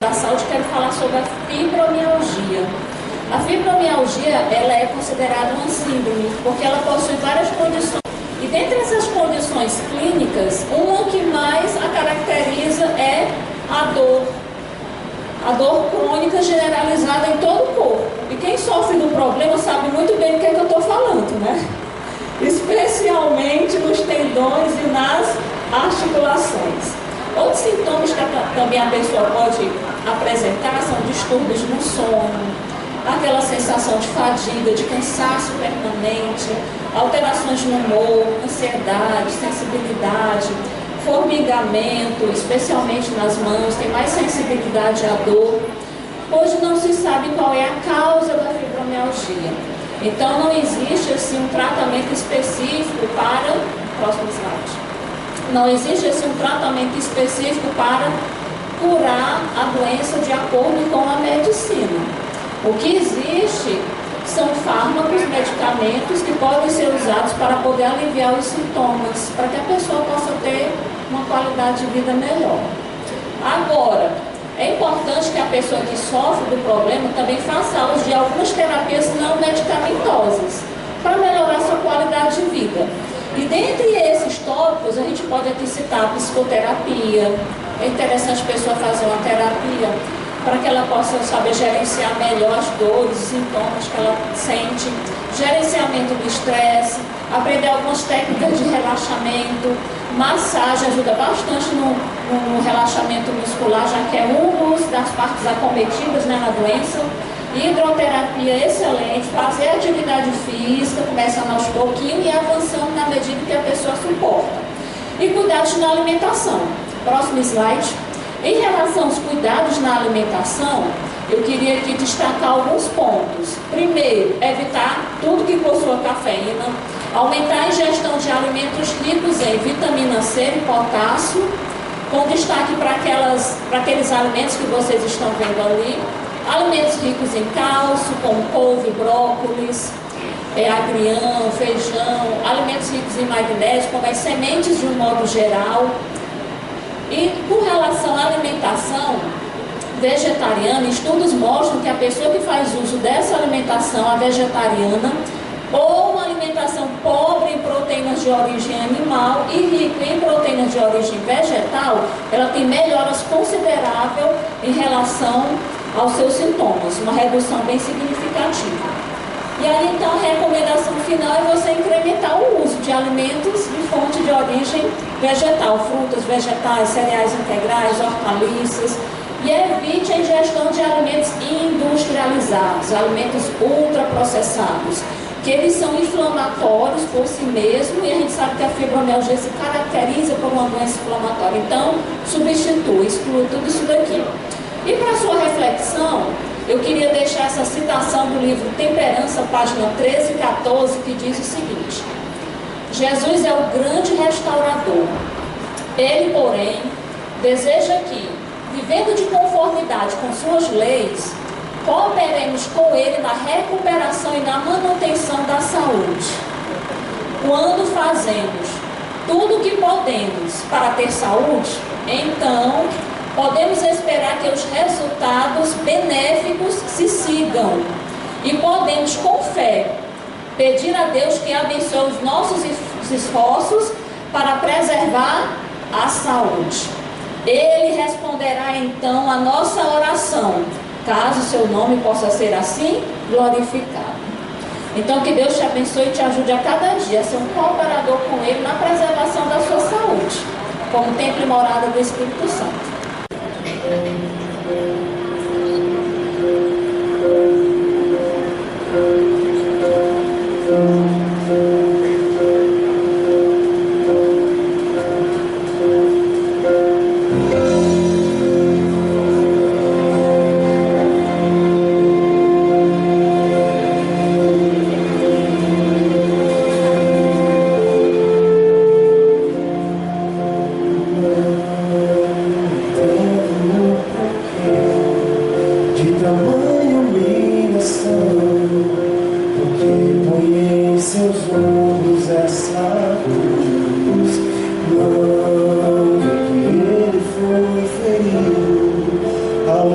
da saúde, quero falar sobre a fibromialgia. A fibromialgia, ela é considerada uma síndrome, porque ela possui várias condições. E dentre essas condições clínicas, uma que mais a caracteriza é a dor crônica generalizada em todo o corpo. E quem sofre do problema sabe muito bem do que é que eu estou falando, né? Especialmente nos tendões e nas articulações. Outros sintomas que também a pessoa pode apresentar são distúrbios no sono, aquela sensação de fadiga, de cansaço permanente, alterações no humor, ansiedade, sensibilidade, formigamento, especialmente nas mãos, tem mais sensibilidade à dor. Hoje não se sabe qual é a causa da fibromialgia. Então não existe assim um tratamento específico para... Próximo slide. Não existe assim um tratamento específico para curar a doença de acordo com a medicina. O que existe são fármacos, medicamentos que podem ser usados para poder aliviar os sintomas, para que a pessoa possa ter uma qualidade de vida melhor. Agora, é importante que a pessoa que sofre do problema também faça uso de algumas terapias não medicamentosas para melhorar sua qualidade de vida. E dentre esses tópicos, a gente pode aqui citar a psicoterapia. É interessante a pessoa fazer uma terapia para que ela possa saber gerenciar melhor as dores, os sintomas que ela sente, gerenciamento do estresse, aprender algumas técnicas de relaxamento, massagem ajuda bastante no relaxamento muscular, já que é uma das partes acometidas, né, na doença. Hidroterapia excelente, fazer atividade física, começando aos pouquinhos e avançando na medida que a pessoa suporta. E cuidados na alimentação. Próximo slide. Em relação aos cuidados na alimentação, eu queria aqui destacar alguns pontos. Primeiro, evitar tudo que possua cafeína, aumentar a ingestão de alimentos ricos em vitamina C e potássio, com destaque para aqueles alimentos que vocês estão vendo ali. Alimentos ricos em cálcio, como couve, brócolis, agrião, feijão, alimentos ricos em magnésio, como as sementes de um modo geral. E com relação à alimentação vegetariana, estudos mostram que a pessoa que faz uso dessa alimentação, a vegetariana, ou uma alimentação pobre em proteínas de origem animal e rica em proteínas de origem vegetal, ela tem melhoras consideráveis em relação aos seus sintomas, uma redução bem significativa. E aí então a recomendação final é você incrementar o uso de alimentos de fonte de origem vegetal, frutas, vegetais, cereais integrais, hortaliças, e evite a ingestão de alimentos industrializados, alimentos ultraprocessados, que eles são inflamatórios por si mesmos, e a gente sabe que a fibromialgia se caracteriza por uma doença inflamatória. Então, substitui, exclui tudo isso daqui. E para sua reflexão, eu queria deixar essa citação do livro Temperança, página 13 e 14, que diz o seguinte: Jesus é o grande restaurador. Ele, porém, deseja que, vivendo de conformidade com suas leis, cooperemos com ele na recuperação e na manutenção da saúde. Quando fazemos tudo o que podemos para ter saúde, então podemos esperar que os resultados benéficos se sigam. E podemos, com fé, pedir a Deus que abençoe os nossos esforços para preservar a saúde. Ele responderá então a nossa oração, caso seu nome possa ser assim glorificado. Então que Deus te abençoe e te ajude a cada dia a ser um cooperador com Ele na preservação da sua saúde, como templo e morada do Espírito Santo.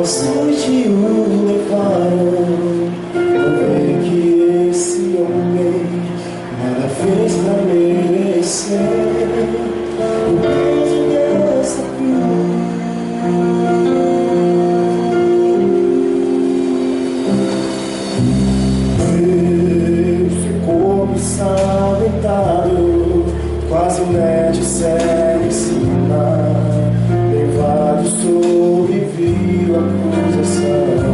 emoções te o levaram. Não vê que esse homem nada fez pra merecer o peso dessa cruz. Deus ficou desalentado, quase mete sério em cima. Levado sobreviu a acusação.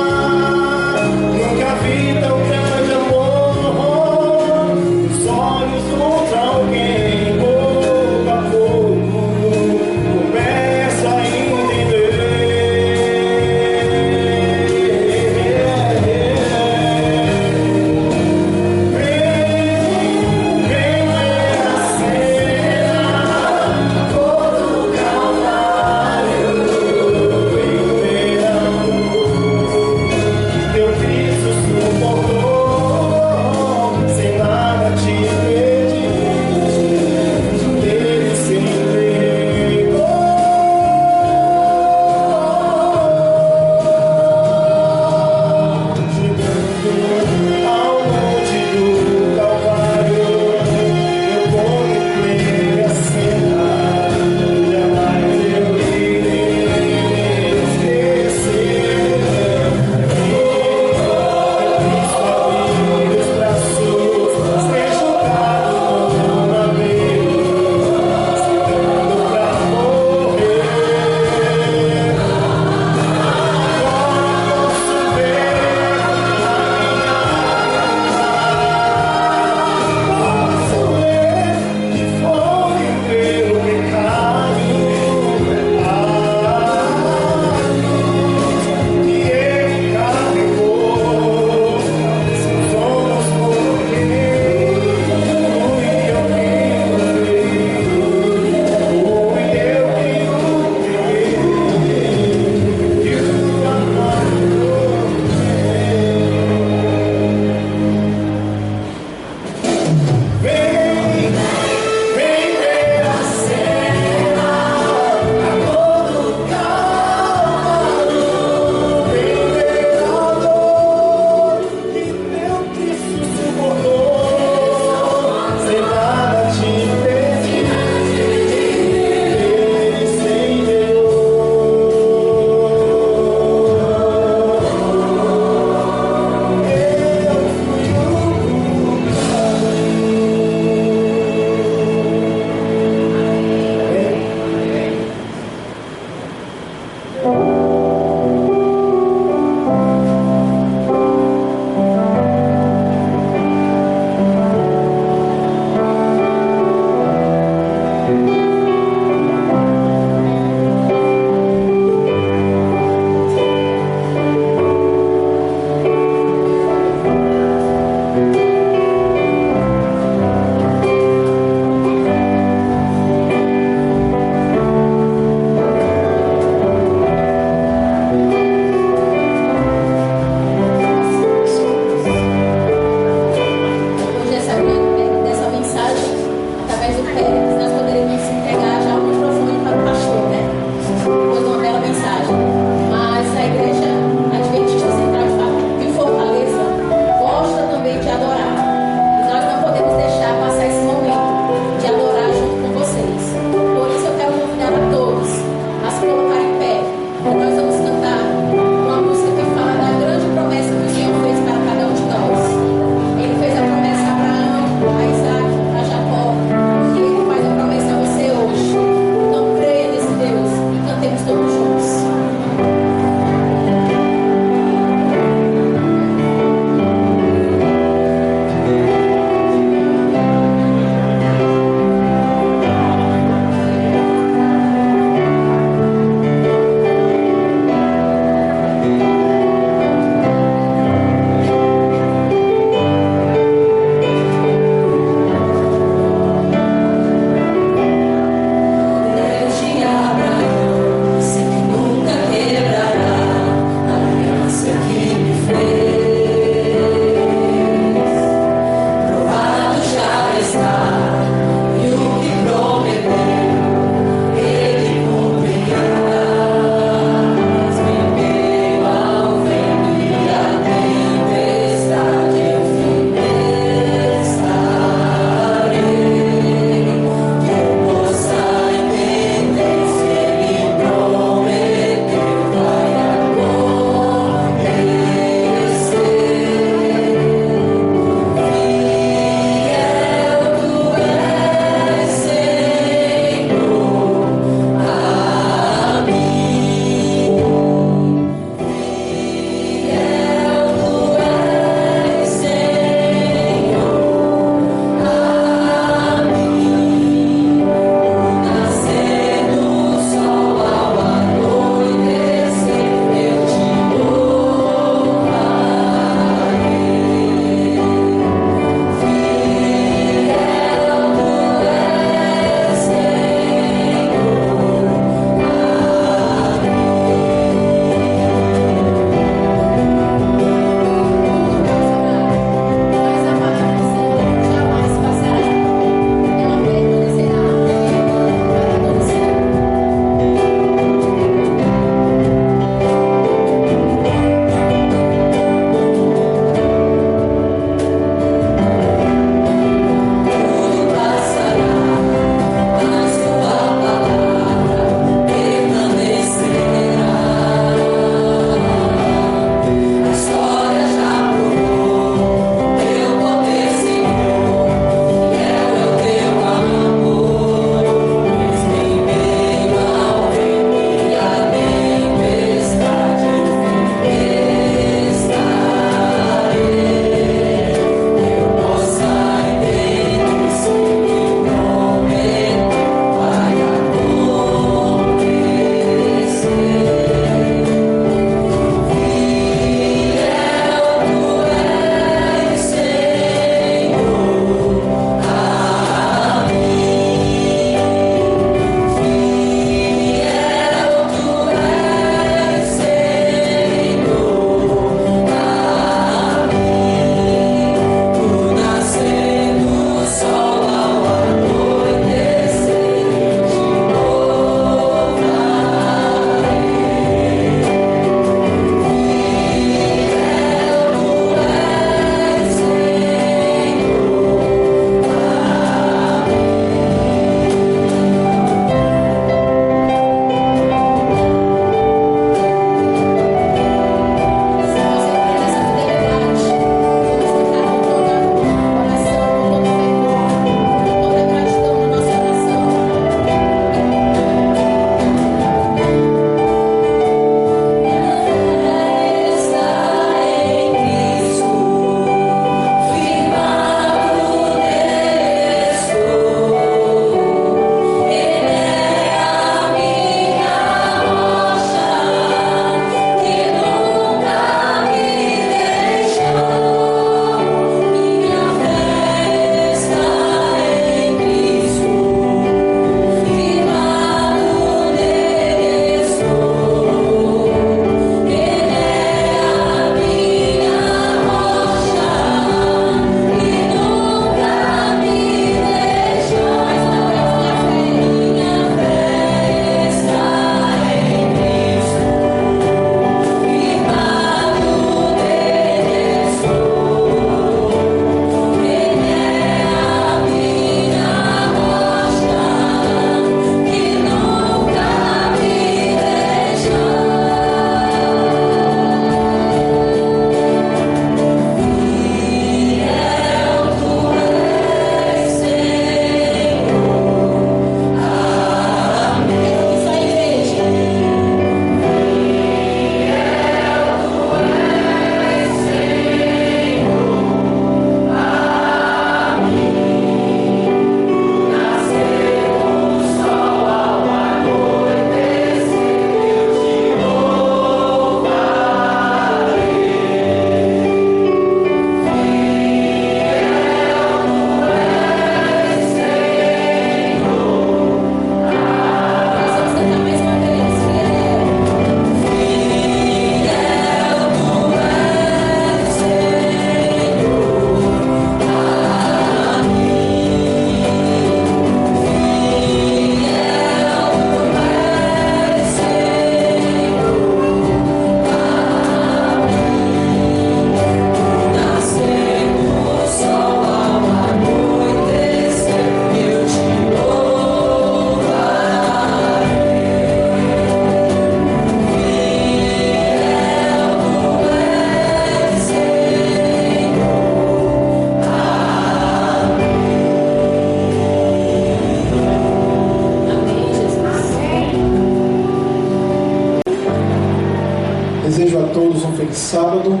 Desejo a todos um feliz sábado.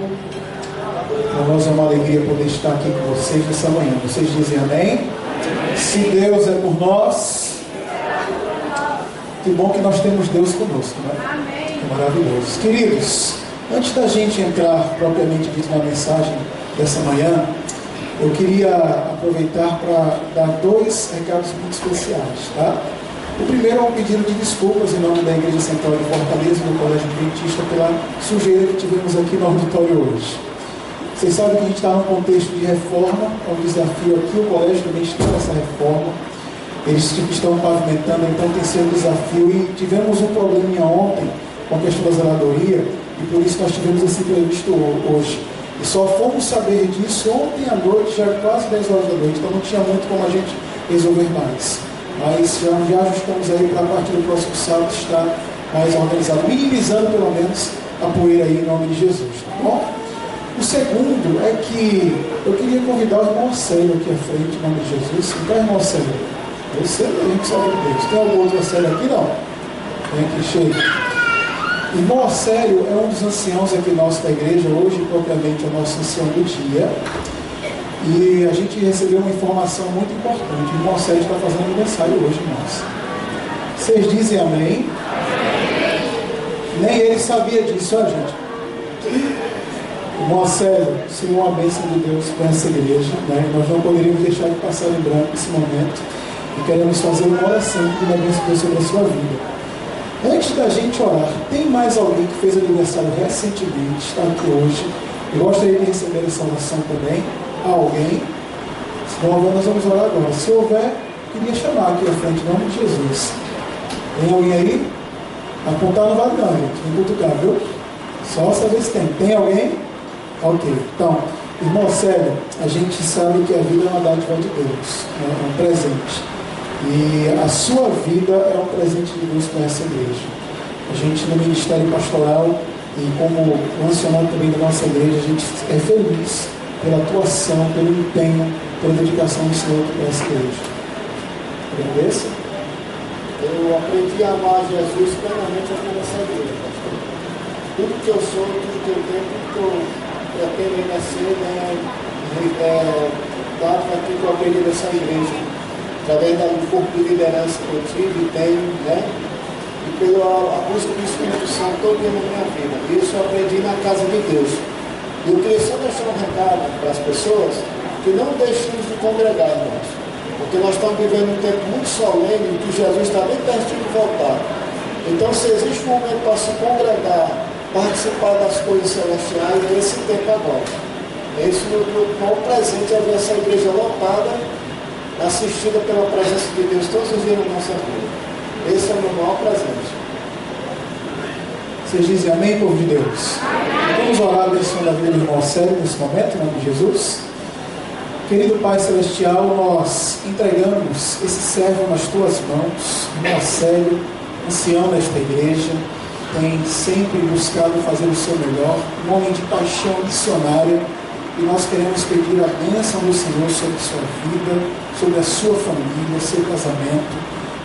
Para nós é uma alegria poder estar aqui com vocês nessa manhã. Vocês dizem amém? Se Deus é por nós, que bom que nós temos Deus conosco, né? É maravilhoso. Queridos, antes da gente entrar propriamente dito na mensagem dessa manhã, eu queria aproveitar para dar 2 recados muito especiais, tá? O primeiro é um pedido de desculpas em nome da Igreja Central de Fortaleza e do Colégio Adventista pela sujeira que tivemos aqui no auditório hoje. Vocês sabem que a gente está num contexto de reforma, é um desafio aqui, o colégio também está nessa reforma. Eles estão pavimentando, então tem sido um desafio. E tivemos um probleminha ontem com a questão da zeladoria, e por isso nós tivemos esse imprevisto hoje. E só fomos saber disso ontem à noite, já quase 10 horas da noite, então não tinha muito como a gente resolver mais. Mas já ajustamos aí para a partir do próximo sábado estar mais organizado, minimizando pelo menos a poeira aí em nome de Jesus, tá bom? O segundo é que eu queria convidar o irmão Célio aqui à frente, em nome de Jesus. Então, irmão Célio, você a gente sabe de Deus. Tem algum outro Célio aqui? Não? Vem aqui, cheio. Irmão Célio é um dos anciãos aqui nosso da igreja, hoje propriamente é o nosso ancião do dia. E a gente recebeu uma informação muito importante. O irmão Célio está fazendo aniversário hoje, irmãos. Vocês dizem amém? Nem ele sabia disso, ó, gente. Irmão Célio, Senhor, uma bênção de Deus para essa igreja, né? Nós não poderíamos deixar de passar em branco esse momento. E queremos fazer uma oração que uma bênção de Deus sobre a sua vida. Antes da gente orar, tem mais alguém que fez aniversário recentemente, está aqui hoje? Eu gostaria de receber essa oração também. Alguém? Se não houver, nós vamos orar agora. Se houver, queria chamar aqui à frente, em nome de Jesus. Tem alguém aí? Apontar não vale não, gente. Tem que cutucar, viu? Só saber se tem. Tem alguém? Ok. Então, irmão Célio, a gente sabe que a vida é uma dádiva de Deus. É um presente. E a sua vida é um presente de Deus para essa igreja. A gente, no Ministério Pastoral, e como funcionário também da nossa igreja, a gente é feliz pela atuação, pelo empenho, pela dedicação do Senhor para essa igreja. Agradeça. Eu aprendi a amar Jesus plenamente aqui nessa igreja. Tudo que eu sou, tudo que eu tenho, tudo que eu pretendo nascer, dado aquilo que eu aprendi nessa igreja, através do corpo de liderança que eu tive e tenho, né? E pela busca do Espírito Santo todo dia na minha vida. Isso eu aprendi na casa de Deus. E eu queria só deixar um recado para as pessoas que não deixemos de congregar, irmãos. Porque nós estamos vivendo um tempo muito solene, que Jesus está bem pertinho de voltar. Então, se existe um momento para se congregar, participar das coisas celestiais, é esse tempo agora. Esse é o meu maior presente, é ver essa igreja lotada, assistida pela presença de Deus todos os dias na nossa vida. Esse é o meu maior presente. Vocês dizem amém, povo de Deus? Vamos orar abençoando a vida do irmão Célio nesse momento, em nome de Jesus. Querido Pai Celestial, nós entregamos esse servo nas tuas mãos. Irmão Célio, ancião desta igreja, tem sempre buscado fazer o seu melhor, um homem de paixão missionária, e nós queremos pedir a bênção do Senhor sobre a sua vida, sobre a sua família, seu casamento,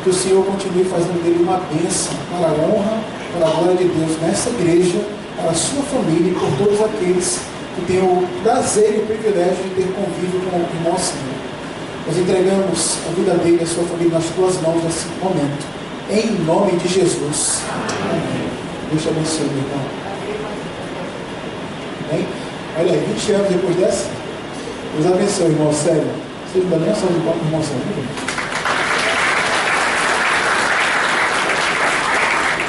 que o Senhor continue fazendo dele uma bênção para a honra, para a glória de Deus nessa igreja, para a sua família e por todos aqueles que têm o prazer e o privilégio de ter convívio com o nosso Senhor. Nós entregamos a vida dele e a sua família nas tuas mãos nesse momento, em nome de Jesus. Amém. Deus te abençoe, meu irmão. Amém? Olha aí, 20 anos depois dessa, Deus abençoe, irmão Célio. Você não dá nem a sua de palma, irmão Célio.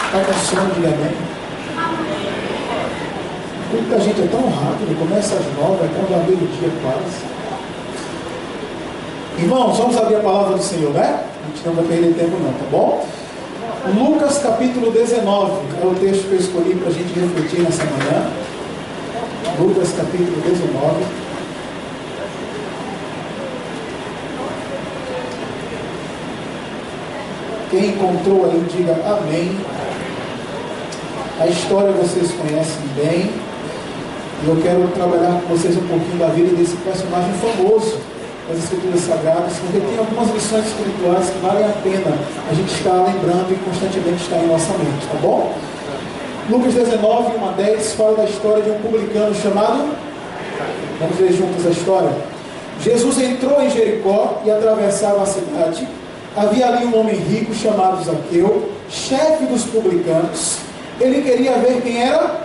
Está com sono, diga amém. Porque a gente é tão rápido, começa às 9, acaba a meio-dia quase. Irmãos, vamos abrir a palavra do Senhor, né? A gente não vai perder tempo não, tá bom? Lucas capítulo 19 é o texto que eu escolhi para a gente refletir nessa manhã. Lucas capítulo 19. Quem encontrou aí, diga amém. A história vocês conhecem bem. E eu quero trabalhar com vocês um pouquinho da vida desse personagem famoso das Escrituras Sagradas, porque tem algumas lições espirituais que valem a pena a gente estar lembrando e constantemente estar em nossa mente, tá bom? Lucas 19, 1 a 10, fala da história de um publicano chamado... Vamos ler juntos a história. Jesus entrou em Jericó e atravessava a cidade. Havia ali um homem rico chamado Zaqueu, chefe dos publicanos. Ele queria ver quem era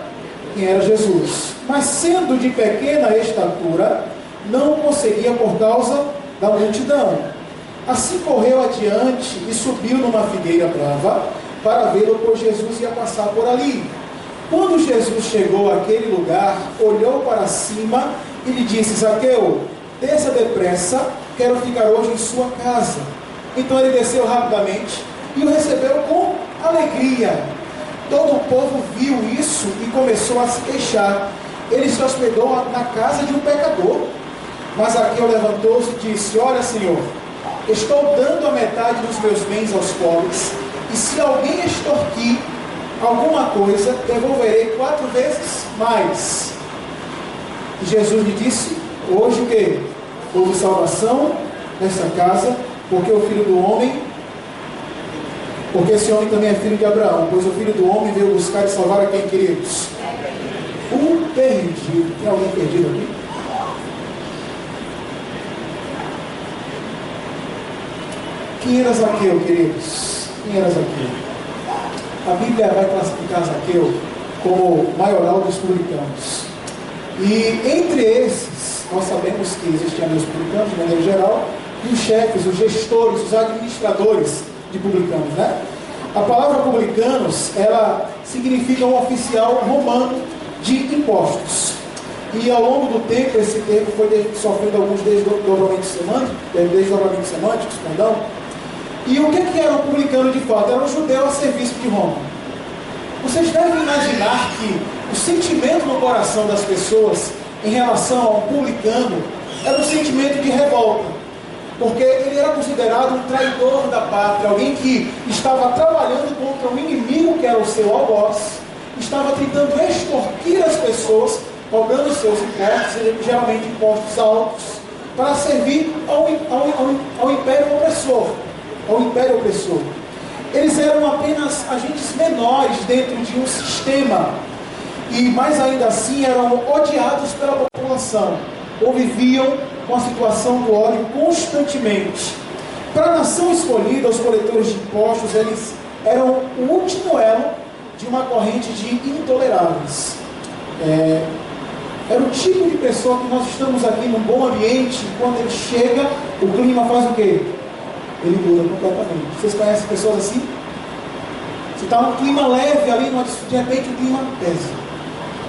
Jesus. Mas sendo de pequena estatura, não o conseguia por causa da multidão. Assim correu adiante e subiu numa figueira brava para vê-lo, pois Jesus ia passar por ali. Quando Jesus chegou àquele lugar, olhou para cima e lhe disse: Zaqueu, desça depressa, quero ficar hoje em sua casa. Então ele desceu rapidamente e o recebeu com alegria. Todo o povo viu isso e começou a se queixar. Ele se hospedou na casa de um pecador. Mas Zaqueu levantou-se e disse: olha, Senhor, estou dando a metade dos meus bens aos pobres, e se alguém extorquir alguma coisa, devolverei 4 vezes mais. E Jesus lhe disse: hoje o quê? Houve salvação nessa casa, porque o Filho do Homem, porque esse homem também é filho de Abraão, pois o Filho do Homem veio buscar e salvar a quem, queridos? O perdido. Tem alguém perdido aqui? Quem era Zaqueu, queridos? Quem era Zaqueu? A Bíblia vai classificar Zaqueu como maioral dos publicanos. E entre esses, nós sabemos que existiam os publicanos, de maneira geral, e os chefes, os gestores, os administradores de publicanos, né? A palavra publicanos, ela significa um oficial romano de impostos. E ao longo do tempo, esse termo foi sofrendo alguns desdobramentos semânticos, perdão. E o que era um publicano de fato? Era um judeu a serviço de Roma. Vocês devem imaginar que o sentimento no coração das pessoas em relação a um publicano era um sentimento de revolta, porque ele era considerado um traidor da pátria, alguém que estava trabalhando contra um inimigo que era o seu algoz, estava tentando extorquir as pessoas, cobrando seus impostos, geralmente impostos altos, para servir ao império opressor. Eles eram apenas agentes menores dentro de um sistema, e mais ainda assim eram odiados pela população, ou viviam com a situação do ódio constantemente. Para a nação escolhida, os coletores de impostos, eles eram o último elo de uma corrente de intoleráveis. Era o tipo de pessoa que nós estamos aqui num bom ambiente, e quando ele chega, o clima faz o quê? Ele muda completamente. Vocês conhecem pessoas assim? Se está um clima leve ali, de repente o clima pesa.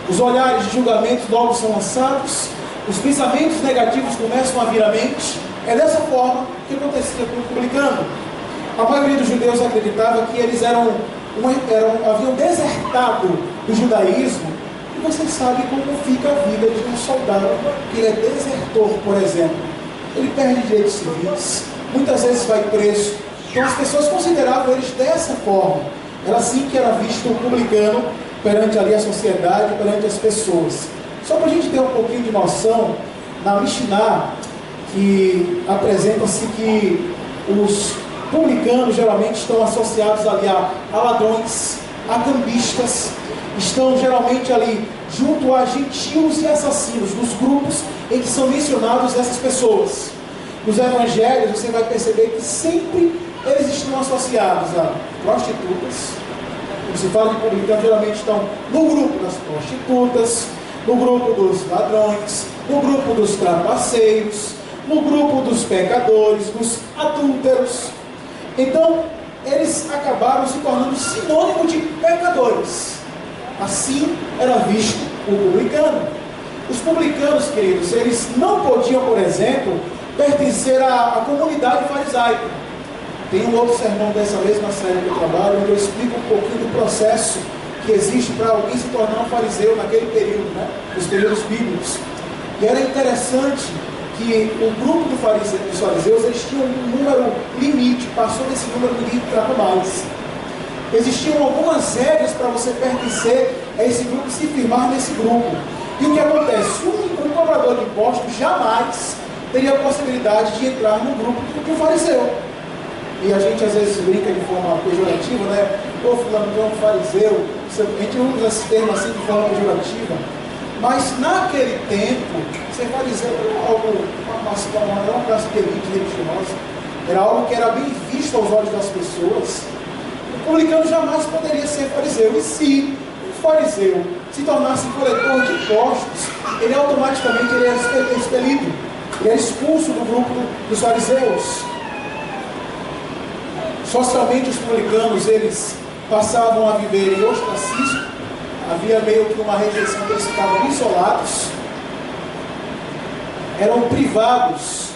Os olhares de julgamentos logo são lançados, os pensamentos negativos começam a vir à mente. É dessa forma que acontecia com o publicano. A maioria dos judeus acreditava que eles haviam desertado do judaísmo. E você sabe como fica a vida de um soldado que ele é desertor, por exemplo. Ele perde direitos civis, muitas vezes vai preso. Então as pessoas consideravam eles dessa forma. Era assim que era visto o publicano perante ali a sociedade, perante as pessoas. Só para a gente ter um pouquinho de noção, na Mishnah, que apresenta-se que os publicanos geralmente estão associados ali a ladrões, a cambistas, estão geralmente ali junto a gentios e assassinos, nos grupos em que são mencionados essas pessoas. Nos evangelhos você vai perceber que sempre eles estão associados a prostitutas. Quando se fala de publicanos, geralmente estão no grupo das prostitutas, no grupo dos ladrões, no grupo dos trapaceiros, no grupo dos pecadores, dos adúlteros. Então, eles acabaram se tornando sinônimo de pecadores. Assim era visto o publicano. Os publicanos, queridos, eles não podiam, por exemplo, pertencer à comunidade farisaica. Tem um outro sermão dessa mesma série que eu trabalho, onde eu explico um pouquinho do processo que existe para alguém se tornar um fariseu naquele período, né? Nos períodos bíblicos. E era interessante que o grupo dos fariseus, eles tinham um número limite, passou desse número, ninguém entrava mais. Existiam algumas regras para você pertencer a esse grupo e se firmar nesse grupo. E o que acontece? Um cobrador de impostos jamais teria a possibilidade de entrar no grupo de um fariseu. E a gente às vezes brinca de forma pejorativa, né? Ô fulano é um fariseu. A gente usa esse termo assim de forma pejorativa. Mas naquele tempo, ser fariseu era algo, uma classe de elite religiosa. Era algo que era bem visto aos olhos das pessoas. O publicano jamais poderia ser fariseu. E se um fariseu se tornasse coletor de impostos, ele automaticamente ele era expelido. Ele era expulso do grupo dos fariseus. Socialmente, os publicanos, eles passavam a viver em ostracismo. Havia meio que uma rejeição, que eles ficavam isolados. Eram privados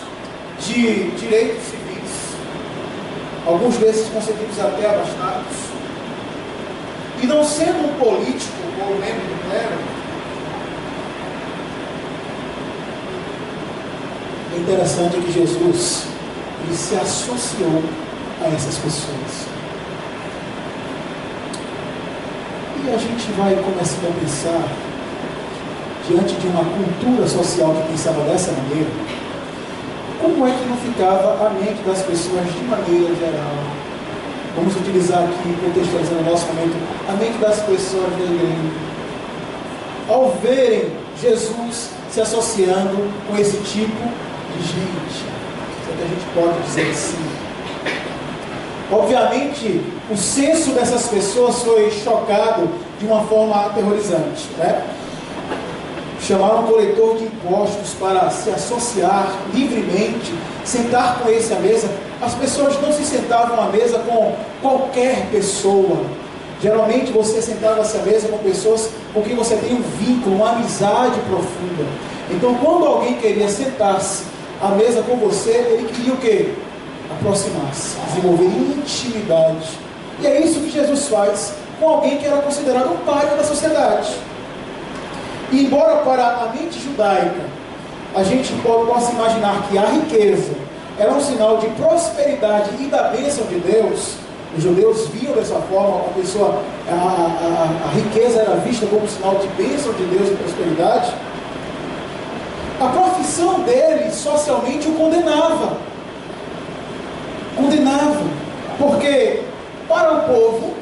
de direitos civis. Alguns desses concedidos até a bastardos. E não sendo um político ou membro do clero, é interessante que Jesus ele se associou a essas pessoas. E a gente vai começando a pensar, diante de uma cultura social que pensava dessa maneira, como é que não ficava a mente das pessoas de maneira geral? Vamos utilizar aqui, contextualizando o nosso momento, a mente das pessoas da igreja. Ao verem Jesus se associando com esse tipo de gente, é que a gente pode dizer assim. Obviamente, o senso dessas pessoas foi chocado de uma forma aterrorizante, né? Chamaram um coletor de impostos para se associar livremente, sentar com esse à mesa. As pessoas não se sentavam à mesa com qualquer pessoa. Geralmente você sentava-se à mesa com pessoas com quem você tem um vínculo, uma amizade profunda. Então, quando alguém queria sentar-se à mesa com você, ele queria o quê? Aproximar-se, desenvolver intimidade. E é isso que Jesus faz com alguém que era considerado um pária da sociedade. E embora para a mente judaica a gente possa imaginar que a riqueza era um sinal de prosperidade e da bênção de Deus, os judeus viam dessa forma, a riqueza era vista como um sinal de bênção de Deus e prosperidade. A profissão dele socialmente o condenava, porque para o povo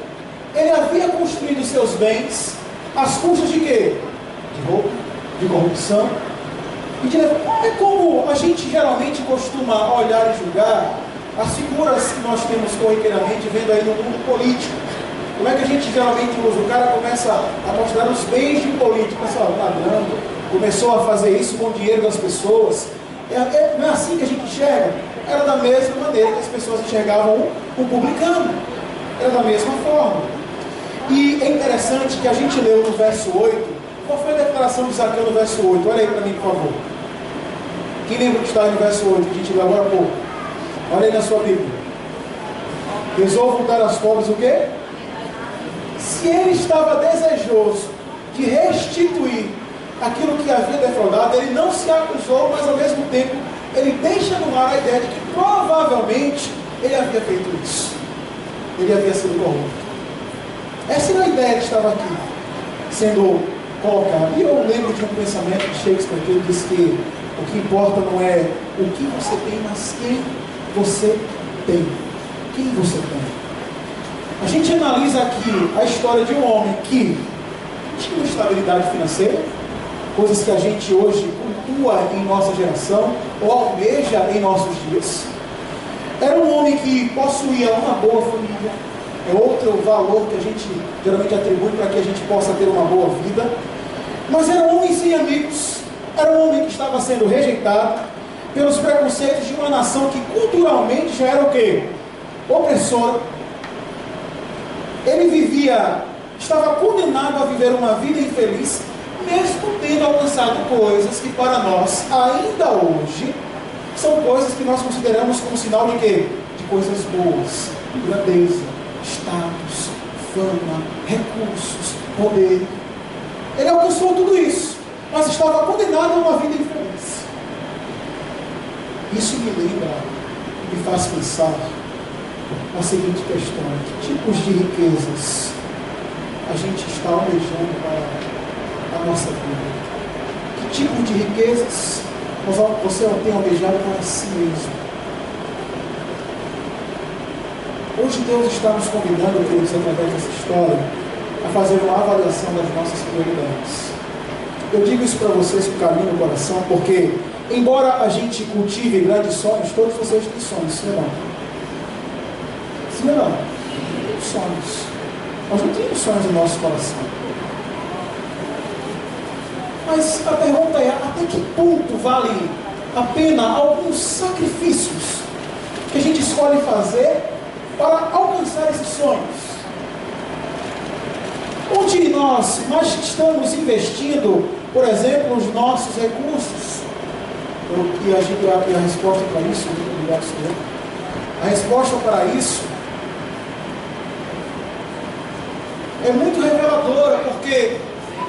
ele havia construído seus bens às custas de quê? De roubo, de corrupção e de... É como a gente geralmente costuma olhar e julgar as figuras que nós temos corriqueiramente vendo aí no mundo político. Como é que a gente geralmente usa? O cara começa a mostrar os bens de político, pessoal, ladrão, começou a fazer isso com o dinheiro das pessoas. Não é assim que a gente enxerga? Era da mesma maneira que as pessoas enxergavam o publicano. Era da mesma forma. E é interessante que a gente leu no verso 8. Qual foi a declaração de Zaqueu no verso 8? Olha aí para mim, por favor. Quem lembra que está aí no verso 8, que a gente leu agora há pouco? Olha aí na sua Bíblia. Resolvam dar aos pobres o quê? Se ele estava desejoso de restituir aquilo que havia defraudado, ele não se acusou, mas ao mesmo tempo ele deixa no ar a ideia de que provavelmente ele havia feito isso. Ele havia sido corrupto. Essa era a ideia que estava aqui sendo colocada. E eu lembro de um pensamento de Shakespeare que ele diz que o que importa não é o que você tem, mas quem você tem. Quem você tem. A gente analisa aqui a história de um homem que tinha uma estabilidade financeira, coisas que a gente hoje cultua em nossa geração, ou almeja em nossos dias. Era um homem que possuía uma boa família, é outro valor que a gente geralmente atribui para que a gente possa ter uma boa vida, mas era um homem sem amigos, era um homem que estava sendo rejeitado pelos preconceitos de uma nação que culturalmente já era o quê? Opressora. Ele estava condenado a viver uma vida infeliz, mesmo tendo alcançado coisas que para nós, ainda hoje, são coisas que nós consideramos como sinal de quê? De coisas boas, grandeza, status, fama, recursos, poder. Ele alcançou tudo isso, mas estava condenado a uma vida infeliz. Isso me lembra, me faz pensar a seguinte questão: que tipos de riquezas a gente está almejando para a nossa vida? Que tipo de riquezas você tem almejado para si mesmo? Hoje Deus está nos convidando, queridos, através dessa história, a fazer uma avaliação das nossas prioridades. Eu digo isso para vocês com carinho no coração, porque, embora a gente cultive grandes sonhos, todos vocês têm sonhos, sim ou não? Sim ou não? Sonhos. Nós não temos sonhos no nosso coração. Mas a pergunta é, até que ponto vale a pena alguns sacrifícios que a gente escolhe fazer para alcançar esses sonhos? Onde nós mais estamos investindo, por exemplo, os nossos recursos? E a resposta para isso, muito obrigado, Senhor. A resposta para isso é muito reveladora, porque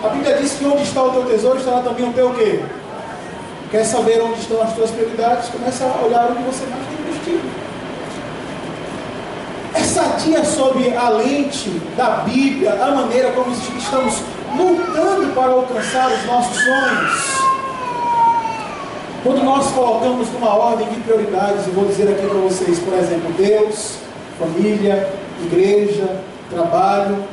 a Bíblia diz que onde está o teu tesouro, estará também o teu quê? Quer saber onde estão as tuas prioridades? Começa a olhar onde você mais tem investido. É sadia sob a lente da Bíblia a maneira como estamos lutando para alcançar os nossos sonhos. Quando nós colocamos numa ordem de prioridades, eu vou dizer aqui para vocês, por exemplo, Deus, família, igreja, trabalho.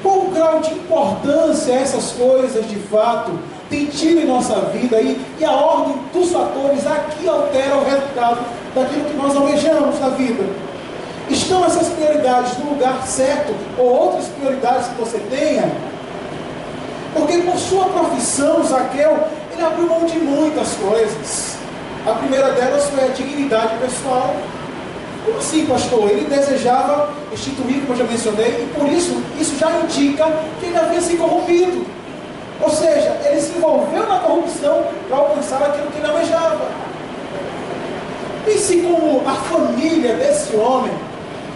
Qual o grau de importância essas coisas de fato têm tido em nossa vida e a ordem dos fatores aqui altera o resultado daquilo que nós almejamos na vida? Estão essas prioridades no lugar certo ou outras prioridades que você tenha? Porque por sua profissão, Zaqueu, ele abriu mão de muitas coisas. A primeira delas foi a dignidade pessoal. Como assim, pastor? Ele desejava instituir, como eu já mencionei, e por isso já indica que ele havia se corrompido. Ou seja, ele se envolveu na corrupção para alcançar aquilo que ele almejava. Pense como a família desse homem,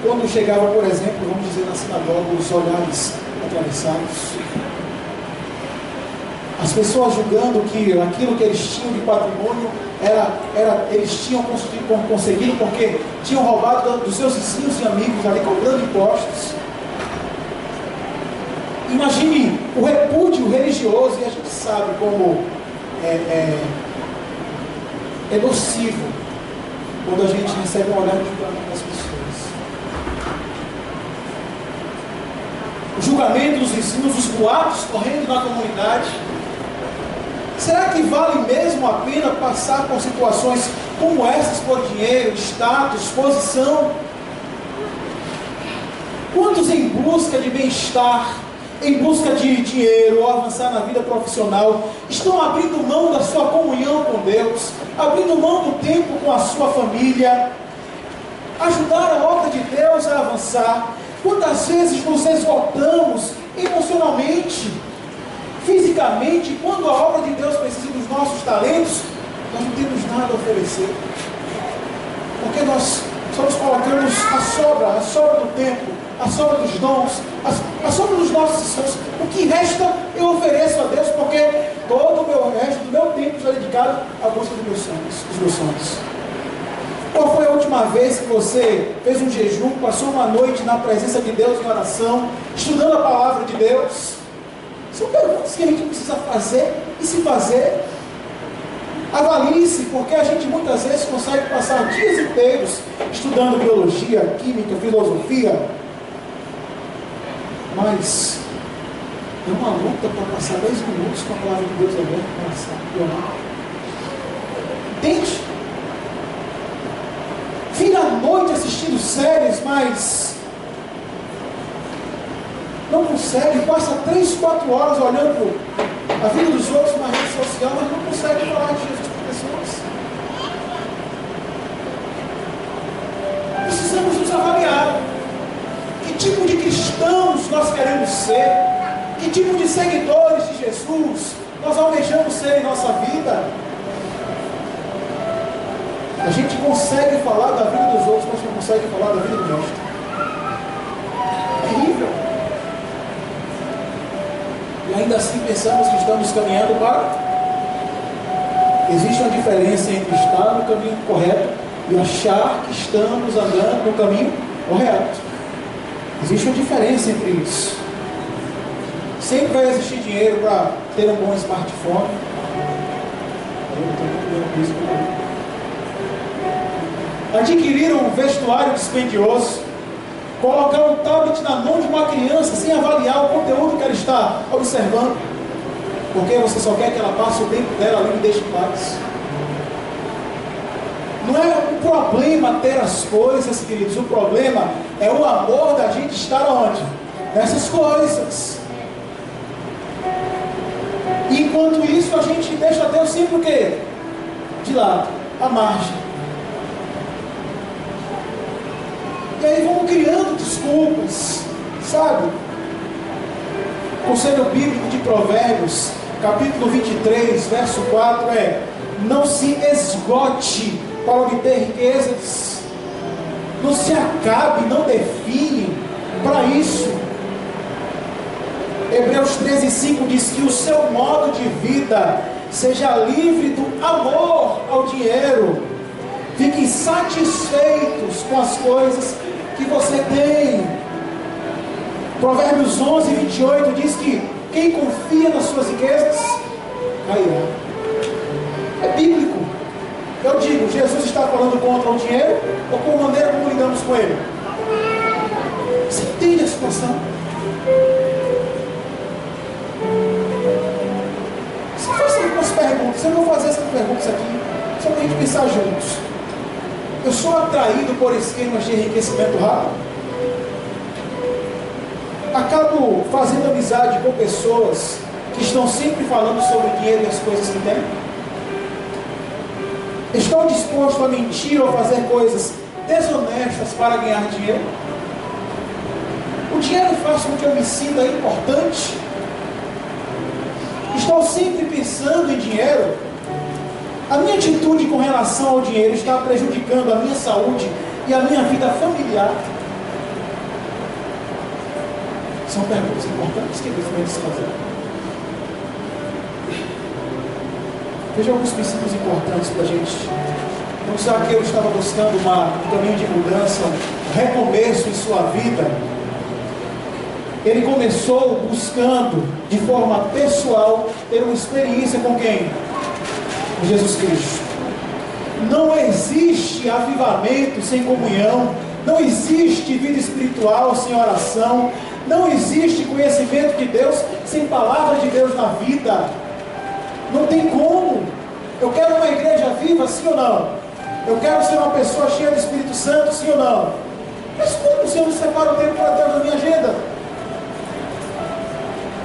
quando chegava, por exemplo, vamos dizer, na sinagoga, os olhares atravessados. As pessoas julgando que aquilo que eles tinham de patrimônio eles tinham conseguido porque tinham roubado dos seus vizinhos e amigos ali, cobrando impostos. Imagine o repúdio religioso, e a gente sabe como é nocivo quando a gente recebe um olhar de julgamento das pessoas. O julgamento dos vizinhos, os boatos correndo na comunidade. Será que vale mesmo a pena passar por situações como essas por dinheiro, status, posição? Quantos em busca de bem-estar, em busca de dinheiro ou avançar na vida profissional, estão abrindo mão da sua comunhão com Deus, abrindo mão do tempo com a sua família, ajudar a obra de Deus a avançar? Quantas vezes nos esgotamos emocionalmente, fisicamente, quando a obra de Deus precisa dos nossos talentos, nós não temos nada a oferecer, porque nós só nos colocamos a sobra do tempo, a sobra dos dons, a sobra dos nossos esforços. O que resta eu ofereço a Deus, porque todo o meu resto do meu tempo está dedicado à busca dos meus sonhos. Qual foi a última vez que você fez um jejum, passou uma noite na presença de Deus em oração, estudando a palavra de Deus? São perguntas que a gente precisa fazer e se fazer. Avalie-se, porque a gente muitas vezes consegue passar dias inteiros estudando biologia, química, filosofia, mas é uma luta para passar 10 minutos com a palavra de Deus aberta no coração. Entende? Vira à noite assistindo séries, mas não consegue, passa 3, 4 horas olhando a vida dos outros na rede social, mas não consegue falar de Jesus para pessoas. Precisamos nos avaliar. Que tipo de cristãos nós queremos ser? Que tipo de seguidores de Jesus nós almejamos ser em nossa vida? A gente consegue falar da vida dos outros, mas não consegue falar da vida do nosso. É terrível. E ainda assim pensamos que estamos caminhando para... Existe uma diferença entre estar no caminho correto e achar que estamos andando no caminho correto. Existe uma diferença entre isso. Sempre vai existir dinheiro para ter um bom smartphone. Adquirir um vestuário dispendioso. colocar um tablet na mão de uma criança sem avaliar o conteúdo que ela está observando, porque você só quer que ela passe o tempo dela ali e deixe em paz. Não é um problema ter as coisas, queridos, o problema é o amor da gente estar onde? Nessas coisas. E enquanto isso a gente deixa Deus sempre o quê? De lado, à margem. E aí vamos criando desculpas, sabe? Conselho bíblico de Provérbios, capítulo 23, verso 4 é: não se esgote para obter riquezas, não se acabe, não define para isso. Hebreus 13:5 diz que o seu modo de vida seja livre do amor ao dinheiro. Fiquem satisfeitos com as coisas que você tem. Provérbios 11:28 diz que quem confia nas suas riquezas cairá. É bíblico. Eu digo, Jesus está falando contra o dinheiro ou com a maneira como lidamos com ele? Você entende a situação? Você faz algumas perguntas. Eu vou fazer essas perguntas aqui só para a gente pensar juntos. Eu sou atraído por esquemas de enriquecimento rápido? Acabo fazendo amizade com pessoas que estão sempre falando sobre dinheiro e as coisas que têm? Estou disposto a mentir ou fazer coisas desonestas para ganhar dinheiro? O dinheiro faz com que eu me sinta importante? Estou sempre pensando em dinheiro? A minha atitude com relação ao dinheiro está prejudicando a minha saúde e a minha vida familiar? São perguntas importantes que devemos se fazer. Veja alguns princípios importantes para a gente. Quando Zaqueu estava buscando um caminho de mudança, um recomeço em sua vida, ele começou buscando de forma pessoal ter uma experiência com quem? Com Jesus Cristo. Não existe avivamento sem comunhão, não existe vida espiritual sem oração, não existe conhecimento de Deus sem palavra de Deus na vida. Não tem como. Eu quero uma igreja viva, sim ou não? Eu quero ser uma pessoa cheia do Espírito Santo, sim ou não? Mas como o Senhor me separa o tempo para Deus na minha agenda?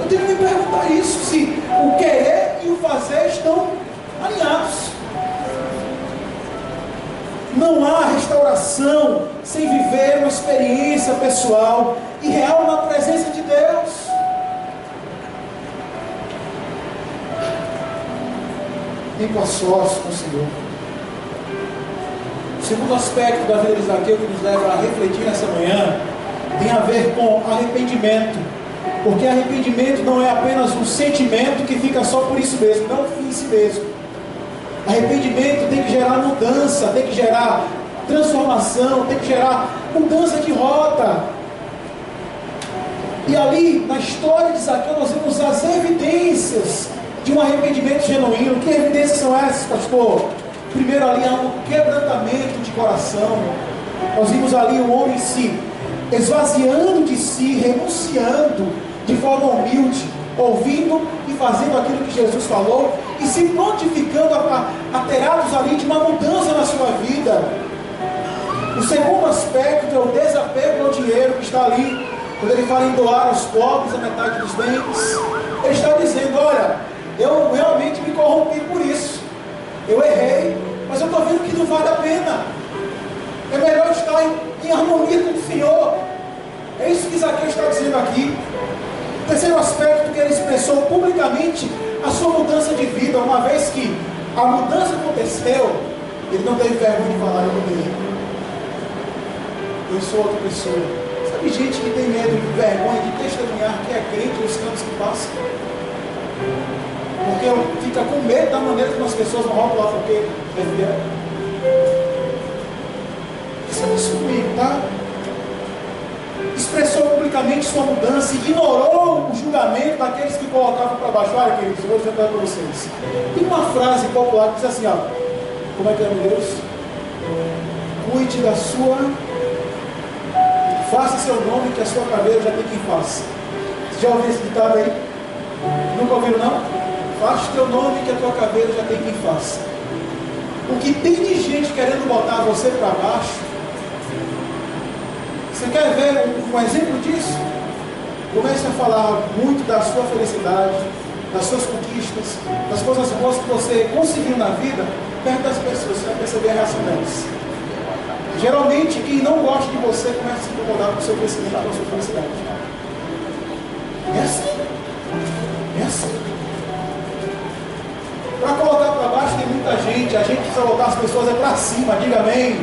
Eu tenho que me perguntar isso, se o querer e o fazer estão alinhados. Não há restauração sem viver uma experiência pessoal e real na presença de Deus. Tempo a sós com o Senhor. O segundo aspecto da vida de Zaqueu que nos leva a refletir nessa manhã tem a ver com arrependimento. Porque arrependimento não é apenas um sentimento que fica só por isso mesmo, não fim em si mesmo. Arrependimento tem que gerar mudança, tem que gerar transformação, tem que gerar mudança de rota. E ali, na história de Zaqueu, nós vemos as evidências de um arrependimento genuíno. Que evidências são essas, pastor? Primeiro ali há um quebrantamento de coração. Nós vimos ali o homem se esvaziando de si, renunciando de forma humilde, ouvindo e fazendo aquilo que Jesus falou, e se prontificando a ter atos ali de uma mudança na sua vida. O segundo aspecto é o desapego ao dinheiro, que está ali, quando ele fala em doar aos pobres a metade dos bens. Ele está dizendo, olha, eu realmente me corrompi por isso, eu errei, mas eu estou vendo que não vale a pena, é melhor estar em harmonia com o Senhor. É isso que Zaqueu está dizendo aqui. O terceiro aspecto, que ele expressou publicamente a sua mudança de vida. Uma vez que a mudança aconteceu, ele não teve vergonha de falar, eu mudei, eu sou outra pessoa. Sabe gente que tem medo e vergonha de testemunhar que é crente nos campos que passa? Porque fica com medo da maneira como as pessoas vão rotular porque é fiel. Pensa nisso comigo, tá? Expressou publicamente sua mudança, ignorou o julgamento daqueles que colocavam para baixo. Olha, queridos, eu vou dizer para vocês. Tem uma frase popular que diz assim, ó, como é que é, meu Deus? Cuide da sua Faça seu nome que a sua caveira já tem quem faça. Você já ouviu esse ditado aí? Nunca ouviram não? Faça teu nome que a tua caveira já tem quem faça. O que tem de gente querendo botar você para baixo, você quer ver um exemplo disso? Comece a falar muito da sua felicidade, das suas conquistas, das coisas boas que você conseguiu na vida, perto das pessoas, você vai perceber a reação delas. Geralmente, quem não gosta de você começa a se incomodar com o seu crescimento, com a sua felicidade. É assim. É assim. Para colocar para baixo tem muita gente. A gente precisa botar as pessoas para cima, diga amém.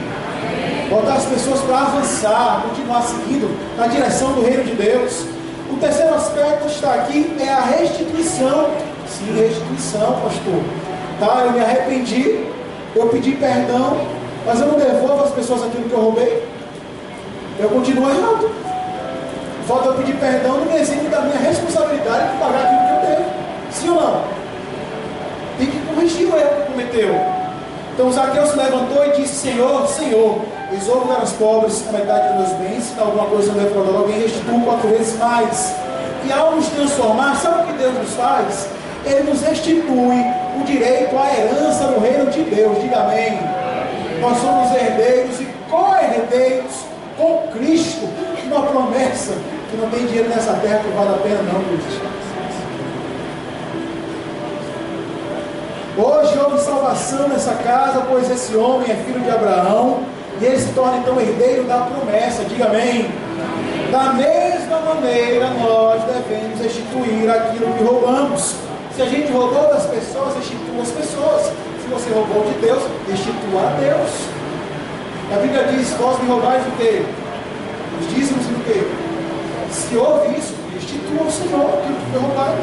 Botar as pessoas para avançar, continuar seguindo na direção do reino de Deus. O terceiro aspecto está aqui, é a restituição. Sim, restituição, pastor. Tá, eu me arrependi, eu pedi perdão, mas eu não devolvo às pessoas aquilo que eu roubei. Eu continuo errado. Falta eu pedir perdão, não me exime da minha responsabilidade de pagar aquilo que eu devo. Sim ou não? Tem que corrigir o erro que cometeu. Então Zaqueu se levantou e disse: Senhor, Senhor, exorto para os pobres a metade dos meus bens, se alguma coisa não defraudar alguém, restituo 4 vezes mais. E ao nos transformar, sabe o que Deus nos faz? Ele nos restitui o direito à herança no reino de Deus. Diga amém. Nós somos herdeiros e co-herdeiros com Cristo. Uma promessa que não tem dinheiro nessa terra que vale a pena não, Cristo. Hoje houve salvação nessa casa, pois esse homem é filho de Abraão, e ele se torna então herdeiro da promessa. Diga amém. Da mesma maneira, nós devemos restituir aquilo que roubamos. Se a gente roubou das pessoas, restitua as pessoas. Se você roubou de Deus, restitua a Deus. A Bíblia diz: vós me roubais o quê? Os dízimos e o quê? Se houve isso, restitua ao Senhor aquilo que foi roubado.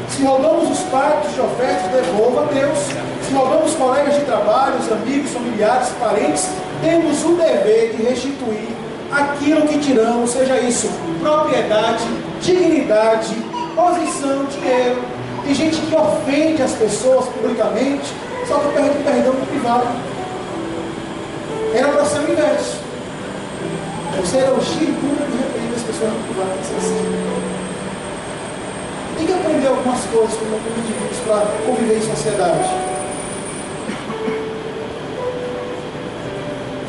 Se roubamos os pactos de ofertas, devolva a Deus. Se roubamos colegas de trabalho, amigos, familiares, parentes, temos o dever de restituir aquilo que tiramos, seja isso propriedade, dignidade, posição, dinheiro. Tem gente que ofende as pessoas publicamente, só que pede perdão no privado. Era para ser o inverso. Você elogia em público e repreende as pessoas no privado. Tem que aprender algumas coisas como indivíduos para conviver em sociedade.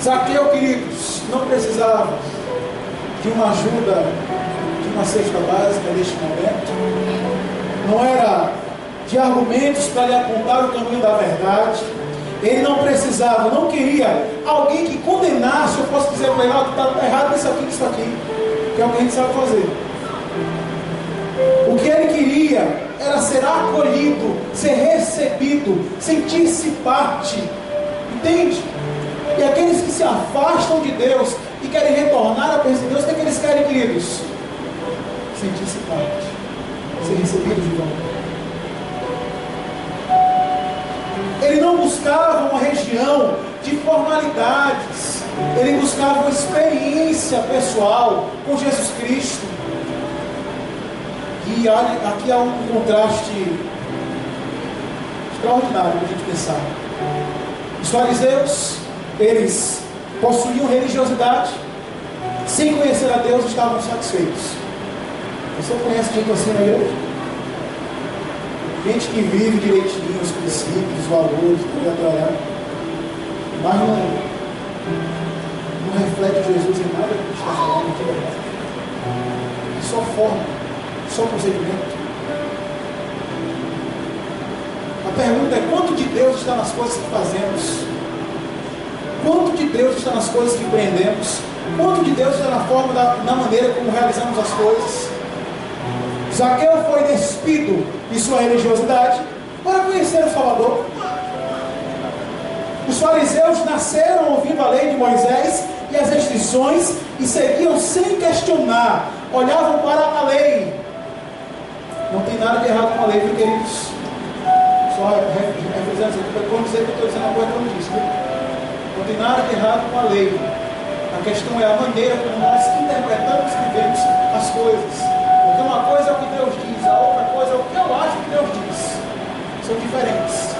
Zaqueu, queridos, não precisava de uma ajuda, de uma cesta básica neste momento. Não era de argumentos para lhe apontar o caminho da verdade. Ele não precisava, não queria alguém que condenasse, eu posso dizer para ele: que está errado nisso aqui, que é o que a gente sabe fazer. O que ele queria era ser acolhido, ser recebido, sentir-se parte. Entende? E aqueles que se afastam de Deus e querem retornar a presença de Deus, o que é que eles querem, queridos? Sentir-se parte, ser recebido de volta. Ele não buscava uma região de formalidades, ele buscava uma experiência pessoal com Jesus Cristo. E aqui há um contraste extraordinário para a gente pensar. Os fariseus, eles possuíam religiosidade, sem conhecer a Deus, estavam satisfeitos. Você conhece gente assim na igreja? Gente que vive direitinho os princípios, os valores, mas não reflete Jesus em nada que está falando aqui. Só forma, só procedimento. A pergunta é: quanto de Deus está nas coisas que fazemos? Quanto de Deus está nas coisas que empreendemos? Quanto de Deus está na maneira como realizamos as coisas? Zaqueu foi despido de sua religiosidade para conhecer o Salvador. Os fariseus nasceram ouvindo a lei de Moisés e as restrições e seguiam sem questionar, olhavam para a lei. Não tem nada de errado com a lei, viu, queridos? Só refrisando isso aqui, para quando dizer que eu estou dizendo uma coisa que eu não disse, viu? Não tem nada de errado com a lei. A questão é a maneira como nós interpretamos e vivemos as coisas. Porque uma coisa é o que Deus diz, a outra coisa é o que eu acho que Deus diz. São diferentes.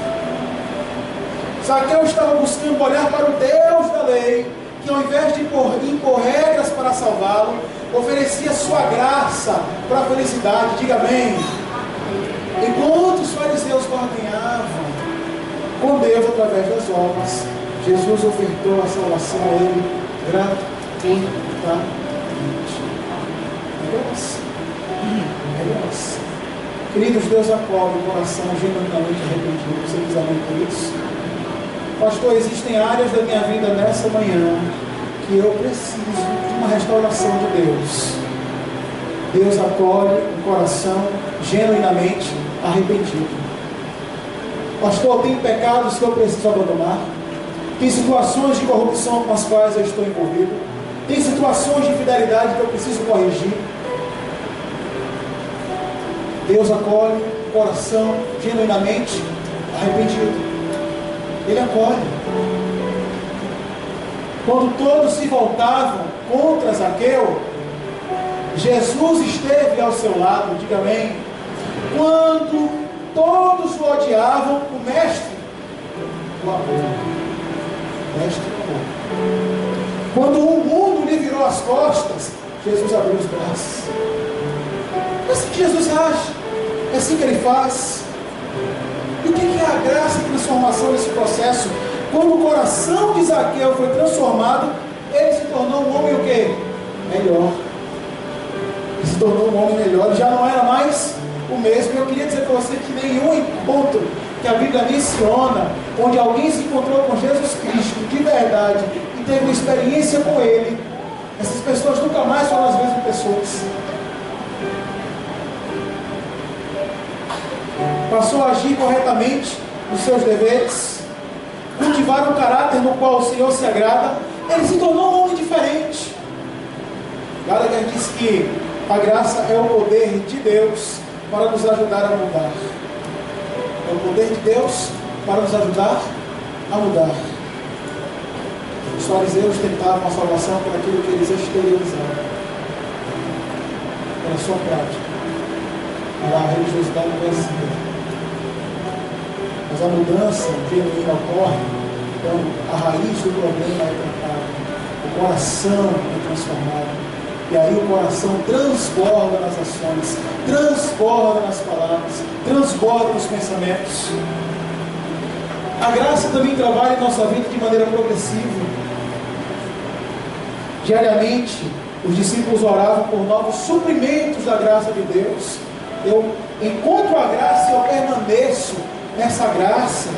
Zaqueu estava buscando olhar para o Deus da lei, que ao invés de impor regras para salvá-lo, oferecia sua graça para a felicidade. Diga amém. Enquanto os fariseus barganhavam com Deus através das obras, Jesus ofertou a salvação a ele gratuitamente. É graça. Queridos, Deus acolhe o coração genuinamente arrependido. Você diz amém por isso? Pastor, existem áreas da minha vida nessa manhã que eu preciso de uma restauração de Deus. Deus acolhe o coração genuinamente arrependido. Pastor, tem pecados que eu preciso abandonar. Tem situações de corrupção com as quais eu estou envolvido. Tem situações de infidelidade que eu preciso corrigir. Deus acolhe o coração genuinamente arrependido. Ele acolhe. Quando todos se voltavam contra Zaqueu, Jesus esteve ao seu lado. Diga amém. Quando todos o odiavam, o mestre o amou. O mestre o amou. Quando o mundo lhe virou as costas, Jesus abriu os braços. É assim que Jesus age, é assim que ele faz. E o que é a graça e transformação desse processo? Quando o coração de Zaqueu foi transformado, ele se tornou um homem o quê? Melhor. Ele se tornou um homem melhor, ele já não era mais o mesmo. Eu queria dizer para você que nenhum encontro que a Bíblia menciona, onde alguém se encontrou com Jesus Cristo de verdade e teve uma experiência com Ele, essas pessoas nunca mais foram as mesmas pessoas. Passou a agir corretamente nos seus deveres, cultivar um caráter no qual o Senhor se agrada. Ele se tornou um homem diferente. Gallagher diz que a graça é o poder de Deus para nos ajudar a mudar. É o poder de Deus para nos ajudar a mudar. Os fariseus tentavam a salvação por aquilo que eles exteriorizavam, pela sua prática. A religiosidade parecia. Mas a mudança genuína ocorre quando a raiz do problema é tratada, o coração é transformado, e aí o coração transborda nas ações, transborda nas palavras, transborda nos pensamentos. A graça também trabalha em nossa vida de maneira progressiva. Diariamente, os discípulos oravam por novos suprimentos da graça de Deus. Eu encontro a graça e eu permaneço nessa graça.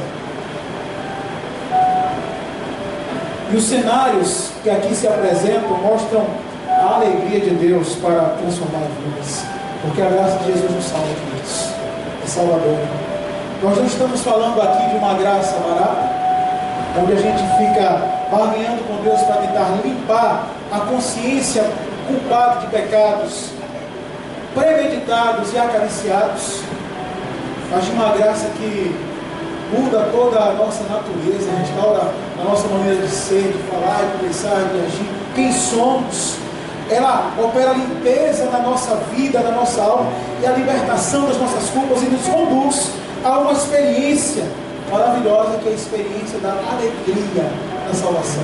E os cenários que aqui se apresentam mostram a alegria de Deus para transformar vidas, porque a graça de Jesus nos salva, queridos. É salvadora. Nós não estamos falando aqui de uma graça barata, onde a gente fica barganhando com Deus para tentar limpar a consciência culpada de pecados premeditados e acariciados, mas de uma graça que muda toda a nossa natureza, restaura a nossa maneira de ser, de falar, de pensar, de agir, quem somos. Ela opera a limpeza na nossa vida, na nossa alma, e a libertação das nossas culpas, e nos conduz a uma experiência maravilhosa, que é a experiência da alegria da salvação.